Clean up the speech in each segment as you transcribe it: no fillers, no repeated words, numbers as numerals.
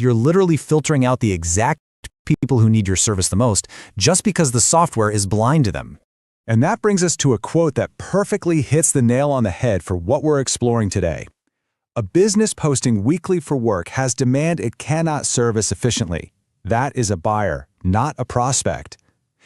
you're literally filtering out the exact people who need your service the most just because the software is blind to them. And that brings us to a quote that perfectly hits the nail on the head for what we're exploring today. A business posting weekly for work has demand it cannot service efficiently. That is a buyer, not a prospect.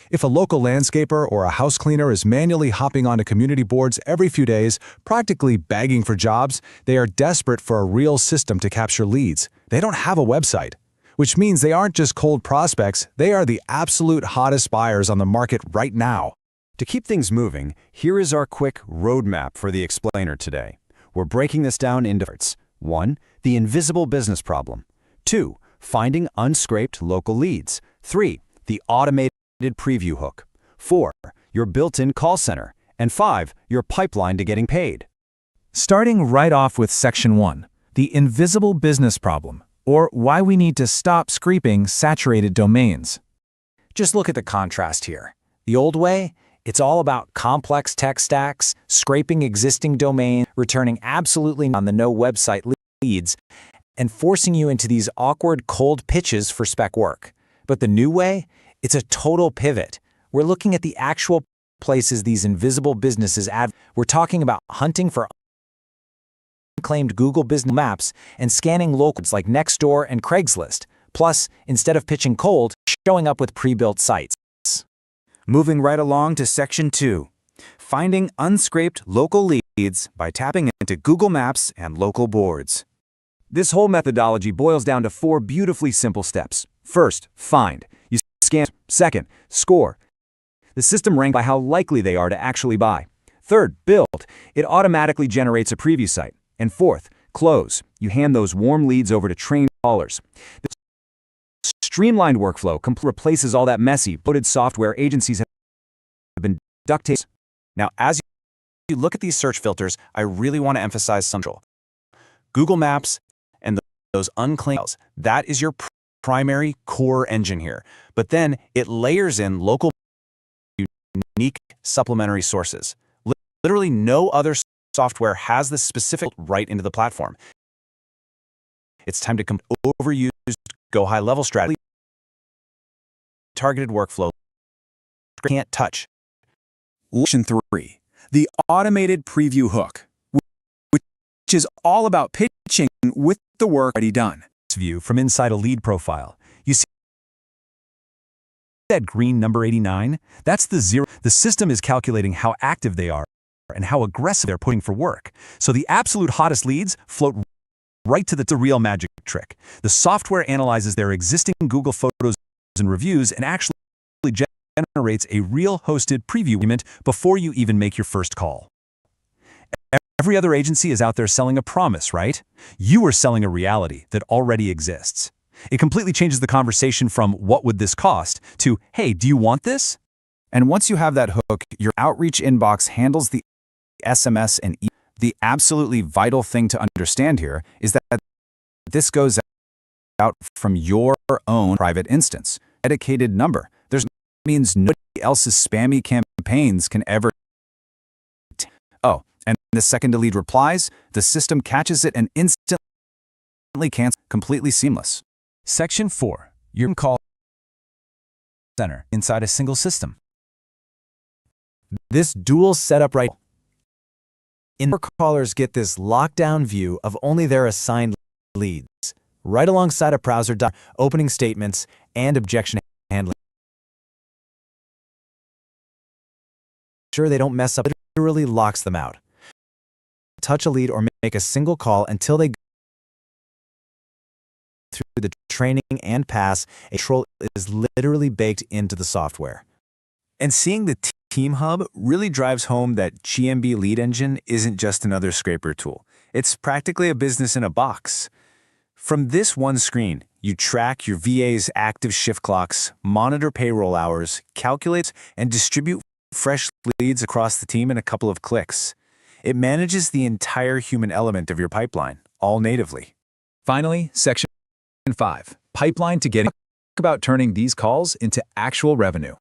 If a local landscaper or a house cleaner is manually hopping onto community boards every few days, practically begging for jobs, they are desperate for a real system to capture leads. They don't have a website, which means they aren't just cold prospects, they are the absolute hottest buyers on the market right now. To keep things moving, here is our quick roadmap for the explainer today. We're breaking this down into parts. 1. The invisible business problem. 2. Finding unscraped local leads. 3. The automated preview hook. 4. Your built-in call center. And 5. Your pipeline to getting paid. Starting right off with Section 1, the invisible business problem, or why we need to stop scraping saturated domains. Just look at the contrast here. The old way, it's all about complex tech stacks, scraping existing domains, returning absolutely on the no website leads, and forcing you into these awkward cold pitches for spec work. But the new way, it's a total pivot. We're looking at the actual places these invisible businesses add. We're talking about hunting for unclaimed Google Business Maps and scanning locals like Nextdoor and Craigslist. Plus, instead of pitching cold, showing up with pre-built sites. Moving right along to Section 2, finding unscraped local leads by tapping into Google Maps and local boards. This whole methodology boils down to 4 beautifully simple steps. First, find. You scan. Second, score. The system ranks by how likely they are to actually buy. Third, build. It automatically generates a preview site. And fourth, close. You hand those warm leads over to trained callers. This streamlined workflow replaces all that messy, bloated software agencies have been duct taped. Now, as you look at these search filters, I really want to emphasize central. Google Maps and those unclaimed files, that is your primary core engine here. But then it layers in local, unique supplementary sources. Literally no other software has this specific right into the platform. It's time to overused, go high-level strategy, targeted workflow, can't touch. Section 3, the automated preview hook, which is all about pitching with the work already done. View from inside a lead profile. You see that green number 89? That's the zero. The system is calculating how active they are and how aggressive they're putting for work. So the absolute hottest leads float right to the real magic trick. The software analyzes their existing Google photos and reviews and actually generates a real hosted preview agreement before you even make your first call. Every other agency is out there selling a promise, right? You are selling a reality that already exists. It completely changes the conversation from "what would this cost" to "hey, do you want this?" And once you have that hook, your outreach inbox handles the SMS and email. The absolutely vital thing to understand here is that this goes out from your own private instance, dedicated number. There's means nobody else's spammy campaigns can ever. Oh, and the second a lead replies, the system catches it and instantly cancels. Completely seamless. Section 4. Your call center inside a single system. This dual setup right in callers get this lockdown view of only their assigned leads, right alongside a browser opening statements and objection handling. Sure they don't mess up, it literally locks them out. Touch a lead or make a single call until they go through the training and pass. A control is literally baked into the software. And seeing the Team Hub really drives home that GMB Lead Engine isn't just another scraper tool. It's practically a business in a box. From this one screen, you track your VA's active shift clocks, monitor payroll hours, calculate and distribute fresh leads across the team in a couple of clicks. It manages the entire human element of your pipeline, all natively. Finally, Section 5, pipeline to getting. Talk about turning these calls into actual revenue.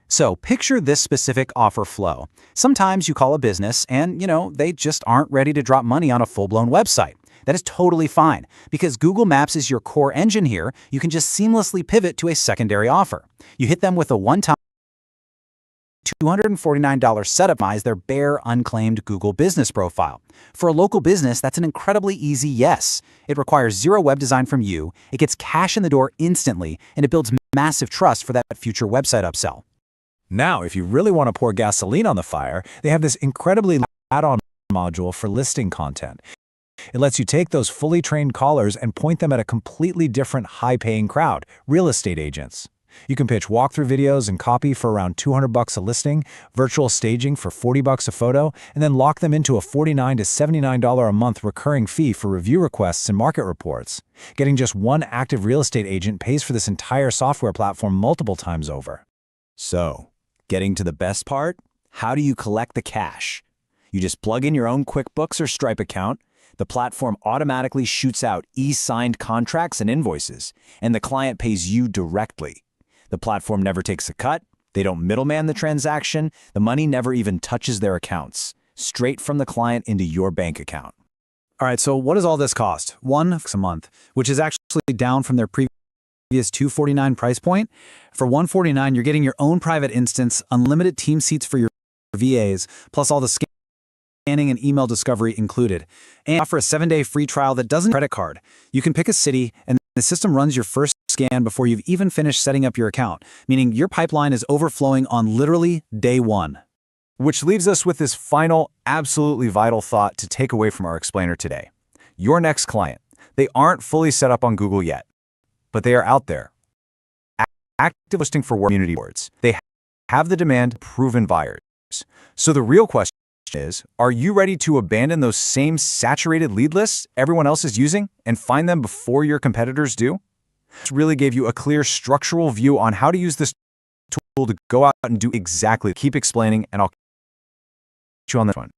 So picture this specific offer flow. Sometimes you call a business and, they just aren't ready to drop money on a full-blown website. That is totally fine. Because Google Maps is your core engine here, you can just seamlessly pivot to a secondary offer. You hit them with a one-time $249 setup to optimize their bare, unclaimed Google business profile. For a local business, that's an incredibly easy yes. It requires zero web design from you, it gets cash in the door instantly, and it builds massive trust for that future website upsell. Now, if you really want to pour gasoline on the fire, they have this incredibly add-on module for listing content. It lets you take those fully trained callers and point them at a completely different high-paying crowd, real estate agents. You can pitch walkthrough videos and copy for around $200 a listing, virtual staging for $40 a photo, and then lock them into a $49 to $79 a month recurring fee for review requests and market reports. Getting just one active real estate agent pays for this entire software platform multiple times over. So, getting to the best part, how do you collect the cash? You just plug in your own QuickBooks or Stripe account, the platform automatically shoots out e-signed contracts and invoices, and the client pays you directly. The platform never takes a cut, they don't middleman the transaction, the money never even touches their accounts. Straight from the client into your bank account. All right, so what does all this cost? $1 a month, which is actually down from their previous $249 price point. For $149, you're getting your own private instance, unlimited team seats for your VAs, plus all the scanning and email discovery included. And offer a 7-day free trial that doesn't credit card. You can pick a city, and the system runs your first scan before you've even finished setting up your account, meaning your pipeline is overflowing on literally day one. Which leaves us with this final, absolutely vital thought to take away from our explainer today. Your next client, they aren't fully set up on Google yet, but they are out there, active listing for community boards. They have the demand, proven buyers. So the real question is, are you ready to abandon those same saturated lead lists everyone else is using and find them before your competitors do? This really gave you a clear structural view on how to use this tool to go out and do exactly. Keep explaining, and I'll catch you on that one.